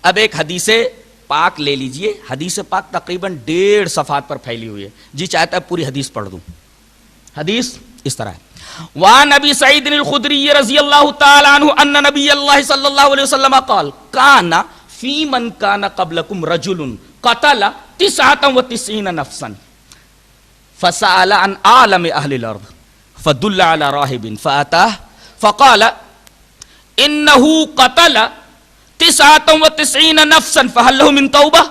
اب ایک حدیث پاک لے لیجئے. حدیث پاک تقریباً 1.5 صفحات پر پھیلی ہوئی ہے. جی چاہتا ہے پوری حدیث پڑھ دوں. حدیث اس طرح ہے. وعن ابی سعید الخدری رضی اللہ تعالی عنہ ان نبی اللہ صلی اللہ علیہ وسلم قال کان فی من کان قبلکم رجل قتل 99 نفسا فسأل عن عالم اہل الارض فدل على راہب فاتاه فقال انه قتل 99 نفسا فهل له من توبہ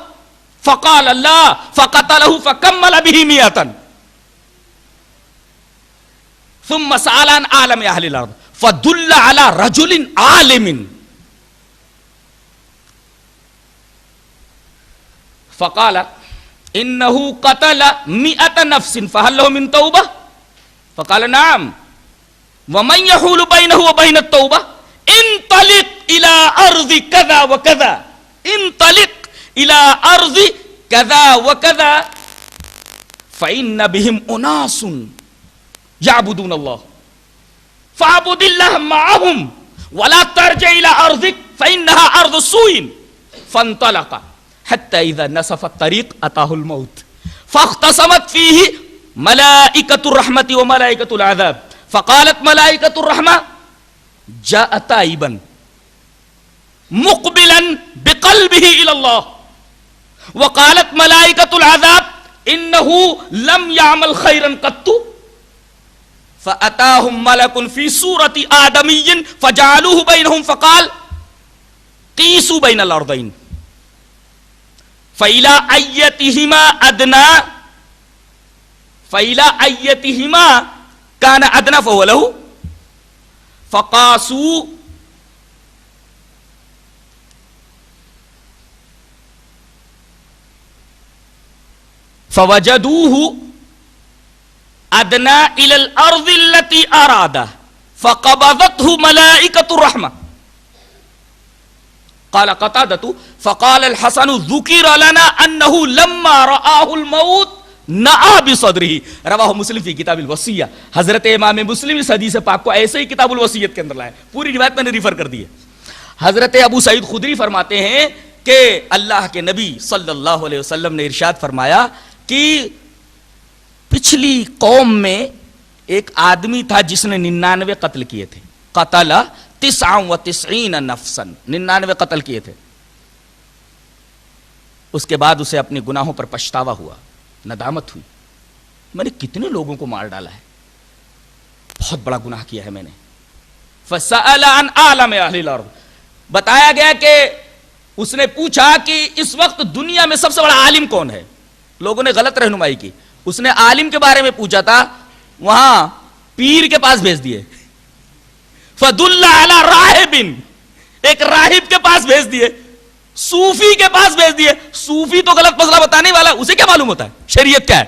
فقال لا فقتله فكمل به 100 ثم سأل عن عالم اہل الارض فدل على رجل عالم فقال انه قتل 100 نفس فهل له من توبہ فقال نعم ومن يحول بينه وبين التوبة انطلق الى ارض كذا وكذا انطلق الى ارض كذا وكذا فإن بهم اناس يعبدون الله فاعبد الله معهم ولا ترجع الى ارضك فإنها ارض سوء فانطلق حتى اذا نصف الطريق اتاه الموت فاختصمت فيه ملائكة الرحمة وملائكة العذاب فقالت ملائكة الرحمة جاء تائبا مقبلا بقلبه إلى الله وقالت ملائكة العذاب إنه لم يعمل خيرا قط فأتاهم ملك في صورة آدمي فجعلوه بينهم فقال قيسوا بين الأرضين فإلى أيتهما أدنى فإلى أيتهما كان أدنى فهو له فقاسوا فوجدوه أدنى إلى الأرض التي أراد فقبضته ملائكة الرحمة. قال قتادة فقال الحسن ذكر لنا أنه لما رآه الموت نعا بصدرہ. رواہ مسلم فی کتاب الوصیہ. حضرت امام مسلم اس حدیث پاک کو ایسے ہی کتاب الوصیت کے اندر لائے. پوری روایت میں نے ریفر کر دی ہے. حضرت ابو سعید خدری فرماتے ہیں کہ اللہ کے نبی صلی اللہ علیہ وسلم نے ارشاد فرمایا کہ پچھلی قوم میں ایک آدمی تھا جس نے 99 قتل کیے تھے. قتل 99 نفسا 99 قتل کیے تھے. اس کے بعد اسے اپنے گناہوں پر پچھتاوا ہوا, ندامت ہوئی, میں نے کتنے لوگوں کو مار ڈالا ہے, بہت بڑا گناہ کیا ہے میں نے. فسأل عن عالم اہل الارض, بتایا گیا کہ اس نے پوچھا کہ اس وقت دنیا میں سب سے بڑا عالم کون ہے. لوگوں نے غلط رہنمائی کی. اس نے عالم کے بارے میں پوچھا تھا, وہاں پیر کے پاس بھیج دیے. فدل علی راہب, ایک راہب کے پاس بھیج دیے, صوفی کے پاس بھیج دیے. صوفی تو غلط مسئلہ بتانے والا, اسے کیا معلوم ہوتا ہے شریعت کیا ہے.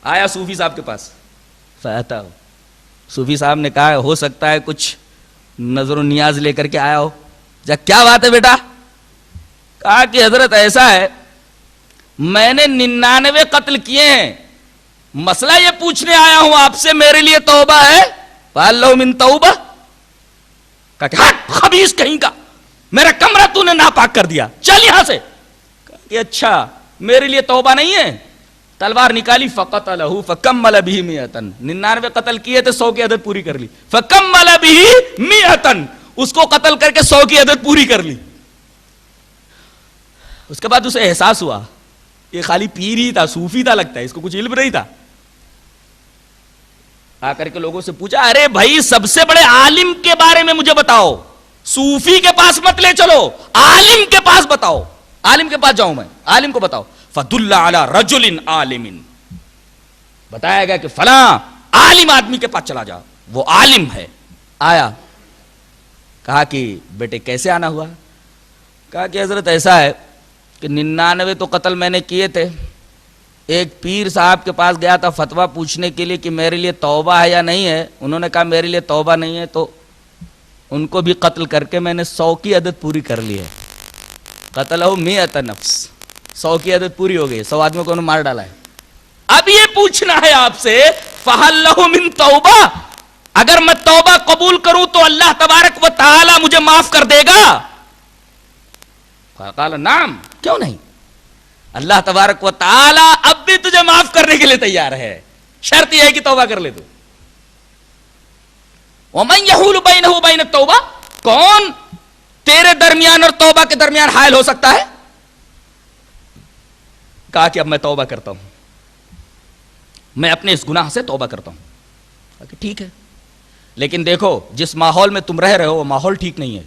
آیا صوفی صاحب کے پاس, فاتا, صوفی صاحب نے کہا ہو سکتا ہے کچھ نظر و نیاز لے کر کے آیا ہو. کیا بات ہے بیٹا؟ کہا کہ حضرت ایسا ہے, میں نے 99 قتل کیے ہیں, مسئلہ یہ پوچھنے آیا ہوں آپ سے, میرے لیے توبہ ہے؟ فَاللَّهُ مِن توبہ. کہا کہ ہٹ خبیث کہیں کا, میرا کمرہ تو نے ناپاک کر دیا, چل یہاں سے. کہا کہ اچھا میرے لیے توبہ نہیں ہے. تلوار نکالی, فقتلہ فکمل بہ 100. 99 قتل کیے تھے, 100 کی عدد پوری کر لی. فکمل بہ 100, اس کو قتل کر کے 100 کی عدد پوری کر لی. اس کے بعد اسے احساس ہوا یہ خالی پیر ہی تھا, صوفی تھا لگتا ہے, اس کو کچھ علم نہیں تھا. آ کر کے لوگوں سے پوچھا, ارے بھائی سب سے بڑے عالم کے بارے میں مجھے بتاؤ, صوفی کے پاس مت لے چلو, عالم کے پاس بتاؤ. عالم کے پاس جاؤں میں, عالم کو بتاؤ. فدل علی رجل عالم, بتایا گیا کہ فلاں عالم آدمی کے پاس چلا جاؤ, وہ عالم ہے. آیا, کہا کہ بیٹے کیسے آنا ہوا؟ کہا کہ حضرت ایسا ہے کہ 99 تو قتل میں نے کیے تھے, ایک پیر صاحب کے پاس گیا تھا فتویٰ پوچھنے کے لیے کہ میرے لیے توبہ ہے یا نہیں ہے. انہوں نے کہا میرے لیے توبہ نہیں ہے, تو ان کو بھی قتل کر کے میں نے 100 کی عدد پوری کر لی ہے. قتلہ 100 نفس, 100 کی عدد پوری ہو گئی, 100 آدمیوں کو انہوں نے مار ڈالا ہے. اب یہ پوچھنا ہے آپ سے, فَهَلْ لَهُ مِن تَوْبَةٍ, اگر میں توبہ قبول کروں تو اللہ تبارک و تعالی مجھے معاف کر دے گا؟ فقال نعم، کیوں نہیں؟ اللہ تبارک و تعالی اب بھی تجھے معاف کرنے کے لیے تیار ہے، شرط یہ ہے کہ توبہ کر لے تو۔ ومن یحول بینہ وبین التوبہ، کون تیرے درمیان اور توبہ کے درمیان حائل ہو سکتا ہے؟ کہا کہ اب میں توبہ کرتا ہوں، میں اپنے اس گناہ سے توبہ کرتا ہوں۔ کہ ٹھیک ہے، لیکن دیکھو جس ماحول میں تم رہ رہے ہو وہ ماحول ٹھیک نہیں ہے۔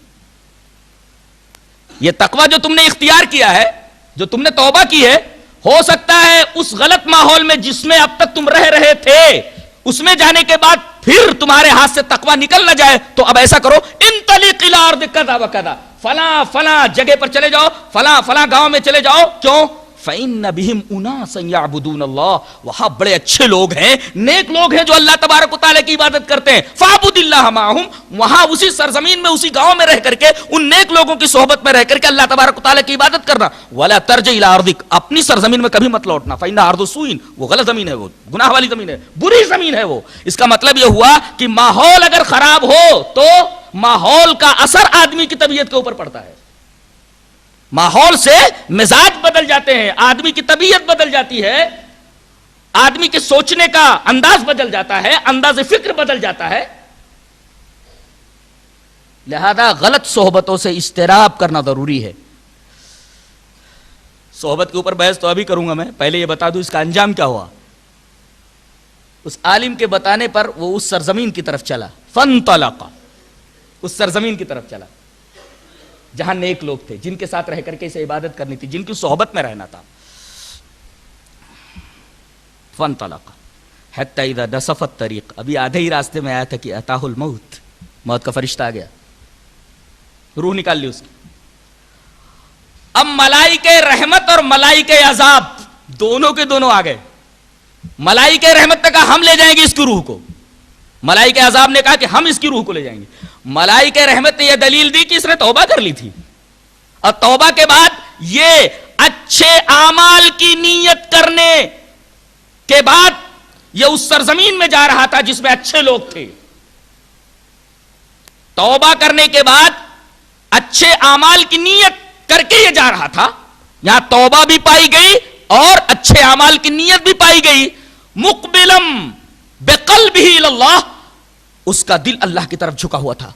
یہ تقوی جو تم نے اختیار کیا ہے، جو تم نے توبہ کی ہے، ہو سکتا ہے اس غلط ماحول میں جس میں اب تک تم رہ رہے تھے اس میں جانے کے بعد پھر تمہارے ہاتھ سے تقوی نکل نہ جائے، تو اب ایسا کرو، انطلق الی ارض کذا وکذا، فلاں فلاں جگہ پر چلے جاؤ، فلاں فلاں گاؤں میں چلے جاؤ۔ کیوں؟ فإن بهم أناسا يعبدون الله، وہاں بڑے اچھے لوگ ہیں، نیک لوگ ہیں جو اللہ تبارک و تعالی کی عبادت کرتے ہیں۔ فاعبد اللہ معهم، وہاں اسی سرزمین میں اسی گاؤں میں رہ کر کے ان نیک لوگوں کی صحبت میں رہ کر کے اللہ تبارک و تعالی کی عبادت کرنا۔ ولا ترجع الى ارضک، اپنی سرزمین میں کبھی مت لوٹنا۔ فإنها ارض سوء، وہ غلط زمین ہے، وہ گناہ والی زمین ہے، بری زمین ہے وہ۔ اس کا مطلب یہ ہوا کہ ماحول اگر خراب ہو تو ماحول کا اثر آدمی کی طبیعت کے اوپر پڑتا ہے، ماحول سے مزاج بدل جاتے ہیں، آدمی کی طبیعت بدل جاتی ہے، آدمی کے سوچنے کا انداز بدل جاتا ہے، انداز فکر بدل جاتا ہے۔ لہذا غلط صحبتوں سے اجتناب کرنا ضروری ہے۔ صحبت کے اوپر بحث تو ابھی کروں گا میں، پہلے یہ بتا دوں اس کا انجام کیا ہوا۔ اس عالم کے بتانے پر وہ اس سرزمین کی طرف چلا، فانطلق، اس سرزمین کی طرف چلا جہاں نیک لوگ تھے، جن کے ساتھ رہ کر کے اسے عبادت کرنی تھی، جن کی صحبت میں رہنا تھا۔ فانطلق حتی اذا نصف الطریق، ابھی آدھے ہی راستے میں آیا تھا کہ اتاہ الموت، موت کا فرشتہ آ گیا، روح نکال لی اس کی۔ اب ملائکہ رحمت اور ملائکہ عذاب دونوں کے دونوں آ گئے۔ ملائکہ رحمت نے کہا ہم لے جائیں گے اس کی روح کو، ملائکہ عذاب نے کہا کہ ہم اس کی روح کو لے جائیں گے۔ ملائکہ رحمت نے یہ دلیل دی کہ اس نے توبہ کر لی تھی، اور توبہ کے بعد یہ اچھے اعمال کی نیت کرنے کے بعد یہ اس سرزمین میں جا رہا تھا جس میں اچھے لوگ تھے۔ توبہ کرنے کے بعد اچھے اعمال کی نیت کر کے یہ جا رہا تھا، یہاں توبہ بھی پائی گئی اور اچھے اعمال کی نیت بھی پائی گئی۔ مقبلم بقلبہ الی اللہ، اس کا دل اللہ کی طرف جھکا ہوا تھا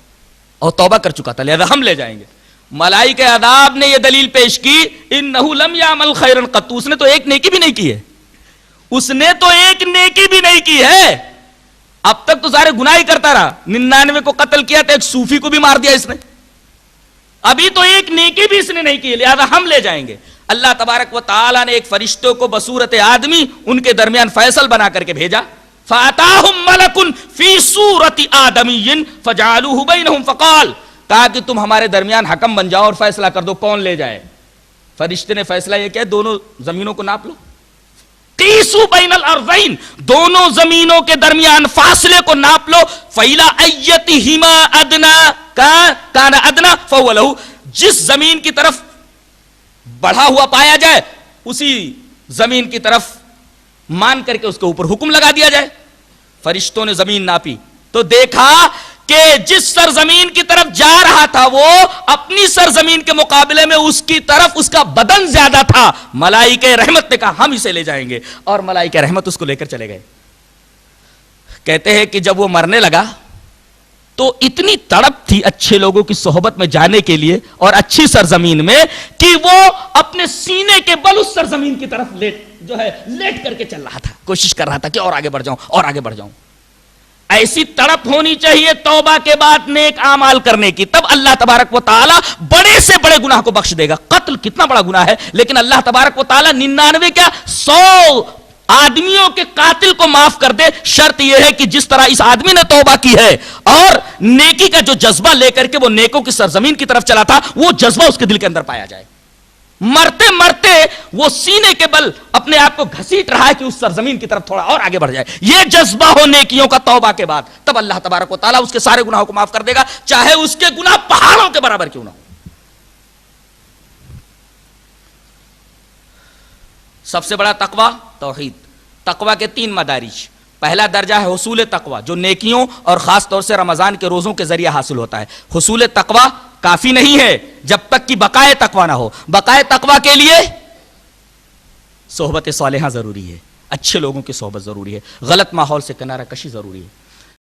اور توبہ کر چکا تھا، لہذا ہم لے جائیں گے۔ ملائکہ عذاب نے یہ دلیل پیش کی، انہ لم یعمل خیرا قط، اس نے تو ایک نیکی بھی نہیں کی ہے، اس نے تو ایک نیکی بھی نہیں کی ہے، اب تک تو سارے گناہ ہی کرتا رہا، 99 کو قتل کیا تو ایک صوفی کو بھی مار دیا اس نے، ابھی تو ایک نیکی بھی اس نے نہیں کی، لہذا ہم لے جائیں گے۔ اللہ تبارک و تعالی نے ایک فرشتوں کو بصورت آدمی ان کے درمیان فیصل بنا کر کے بھیجا۔ فَأَتَاهُمْ مَلَكٌ فِي صُورَةِ آدَمِيٍّ فَجَعَلُوهُ بَيْنَهُمْ فَقَالَ، کہا کہ تم ہمارے درمیان حکم بن جاؤ اور فیصلہ کر دو کون لے جائے۔ فرشتے نے فیصلہ یہ کیا، دونوں زمینوں کو ناپ لو، قیسوا بین الارضین، دونوں زمینوں کے درمیان فاصلے کو ناپ لو، فَإِلَىٰ أَيَّتِهِمَا أَدْنَىٰ كَانَ أَدْنَىٰ فَهُوَ لَهُ، جس زمین کی طرف بڑھا ہوا پایا جائے اسی زمین کی طرف مان کر کے اس کے اوپر حکم لگا دیا جائے۔ فرشتوں نے زمین ناپی تو دیکھا کہ جس سرزمین کی طرف جا رہا تھا وہ اپنی سرزمین کے مقابلے میں اس کی طرف اس کا بدن زیادہ تھا۔ ملائکہ رحمت نے کہا ہم اسے لے جائیں گے، اور ملائکہ رحمت اس کو لے کر چلے گئے۔ کہتے ہیں کہ جب وہ مرنے لگا تو اتنی تڑپ تھی اچھے لوگوں کی صحبت میں جانے کے لیے اور اچھی سرزمین میں کہ وہ اپنے سینے کے بل اس سرزمین کی طرف لیٹ کر کے چل رہا تھا، کوشش کر رہا تھا کہ اور آگے بڑھ جاؤں اور آگے بڑھ جاؤں۔ ایسی تڑپ ہونی چاہیے توبہ کے بعد نیک اعمال کرنے کی، تب اللہ تبارک و تعالی بڑے سے بڑے گناہ کو بخش دے گا۔ قتل کتنا بڑا گناہ ہے، لیکن اللہ تبارک و تعالی 99 کیا 100 آدمیوں کے قاتل کو معاف کر دے۔ شرط یہ ہے کہ جس طرح اس آدمی نے توبہ کی ہے اور نیکی کا جو جذبہ لے کر کے وہ نیکوں کی سرزمین کی طرف چلا تھا، وہ جذبہ اس کے دل کے اندر پایا جائے۔ مرتے مرتے وہ سینے کے بل اپنے آپ کو گھسیٹ رہا ہے کہ اس سرزمین کی طرف تھوڑا اور آگے بڑھ جائے، یہ جذبہ ہو نیکیوں کا توبہ کے بعد، تب اللہ تبارک و تعالیٰ اس کے سارے گناہوں کو معاف کر دے گا، چاہے اس کے گناہ پہاڑوں کے برابر کیوں نہ ہو۔ سب سے بڑا تقوی توحید۔ تقوی کے 3 مدارج۔ پہلا درجہ ہے حصول تقوی، جو نیکیوں اور خاص طور سے رمضان کے روزوں کے ذریعے حاصل ہوتا ہے۔ حصول تقوی کافی نہیں ہے جب تک کہ بقائے تقوی نہ ہو. بقائے تقوی کے لیے صحبت صالحہ ضروری ہے, اچھے لوگوں کی صحبت ضروری ہے, غلط ماحول سے کنارہ کشی ضروری ہے.